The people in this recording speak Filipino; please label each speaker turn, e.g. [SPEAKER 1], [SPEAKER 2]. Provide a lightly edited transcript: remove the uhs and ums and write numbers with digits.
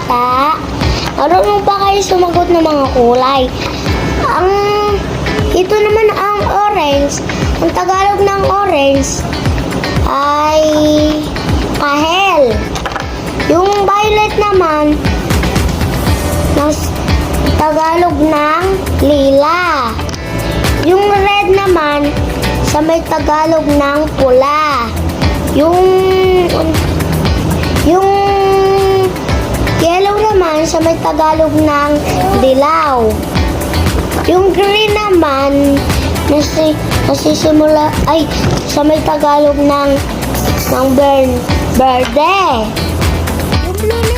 [SPEAKER 1] bata? Marunong ba kayo sumagot ng mga kulay? Ito naman ang orange. Ang Tagalog ng orange ay kahel. Yung violet naman, ng Tagalog ng lila. Yung red naman, sa may Tagalog ng pula. Yung yellow naman, sa may Tagalog ng dilaw. Yung green naman, nasisimula, sa may Tagalog ng berde. Yung blue